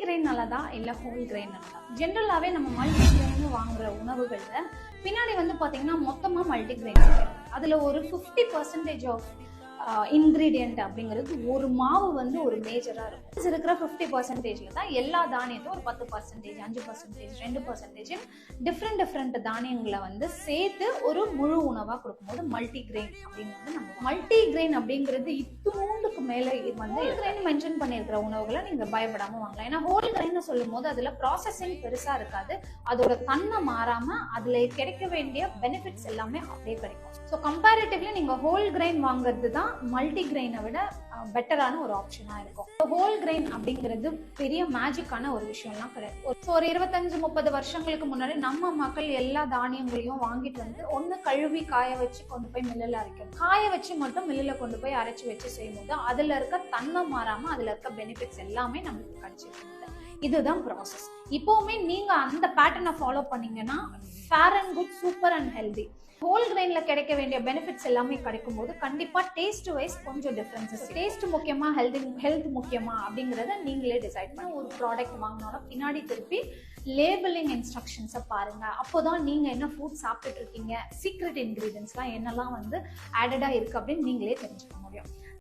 Grain நல்லதா இல்ல whole grain நல்லதா? ஜென்ரலாவே நம்ம மல்டி கிரெயின் வாங்குற உணவுகள்ல பின்னாடி வந்து பாத்தீங்கன்னா மொத்தமா மல்டி கிரெயின் அதுல ஒரு 50% ஆஃப் இன்கிரீடியன்ட் அப்படிங்கிறது ஒரு மாவு வந்து ஒரு மேஜரா இருக்கும். இருக்கிற 50%ல தான் எல்லா தானியத்தையும் ஒரு 10%, 5%, 2% டிஃப்ரெண்ட் தானியங்களை வந்து சேர்த்து ஒரு முழு உணவா கொடுக்கும்போது மல்டி கிரெயின் அப்படின்னு வந்து நம்ம மல்டி கிரெயின் அப்படிங்கிறது இத்தூண்டுக்கு மேல வந்து கிரெயின் மென்ஷன் பண்ணியிருக்கிற உணவுகளை நீங்க பயப்படாம வாங்கலாம். ஏன்னா ஹோல் கிரெயின் சொல்லும் போது அதுல ப்ராசஸிங் பெருசா இருக்காது, அதோட தன்மை மாறாம அதுல கிடைக்க வேண்டிய பெனிஃபிட்ஸ் எல்லாமே அப்படியே கிடைக்கும். ஸோ கம்பேரிட்டிவ்லி நீங்க ஹோல் கிரெயின் வாங்குறது தான் மல்டி கிரெயினை விட பெட்டரான ஒரு ஆப்ஷனா இருக்கும். ஹோல் கிரெயின் அப்படிங்கிறது பெரிய மேஜிக்கான ஒரு விஷயம்லாம் கிடையாது. ஒரு 25-30 வருஷங்களுக்கு முன்னாடி நம்ம மக்கள் எல்லா தானியங்களையும் வாங்கிட்டு வந்து ஒண்ணு கழுவி காய வச்சு கொண்டு போய் மில்லில் அரைக்கணும். காய வச்சு மட்டும் மில்லில் கொண்டு போய் அரைச்சு வச்சு செய்யும்போது அதுல இருக்க தன்மை மாறாம அதுல இருக்க பெனிஃபிட்ஸ் எல்லாமே நமக்கு கிடைச்சிருக்கு. இதுதான் ப்ராசஸ். இப்பவுமே நீங்க அந்த பேட்டர்னை ஃபாலோ பண்ணீங்கன்னா fair and good, super and healthy. Whole கிரெயின்ல கிடைக்க வேண்டிய பெனிஃபிட்ஸ் எல்லாமே கிடைக்கும் போது கண்டிப்பா டேஸ்ட் வைஸ் கொஞ்சம் டிஃபரன்சஸ். டேஸ்ட் முக்கியமா ஹெல்த் முக்கியமா அப்படிங்கறத நீங்களே டிசைட் பண்ணி ஒரு ப்ராடக்ட் வாங்கினோட பின்னாடி திருப்பி லேபிளிங் இன்ஸ்ட்ரக்ஷன்ஸை பாருங்க. அப்போதான் நீங்க என்ன ஃபுட் சாப்பிட்டுட்டு இருக்கீங்க, சீக்ரெட் இன்கிரீடியன்ஸ்லாம் என்னெல்லாம் வந்து ஆடடா இருக்கு அப்படின்னு நீங்களே தெரிஞ்சுக்க முடியும்.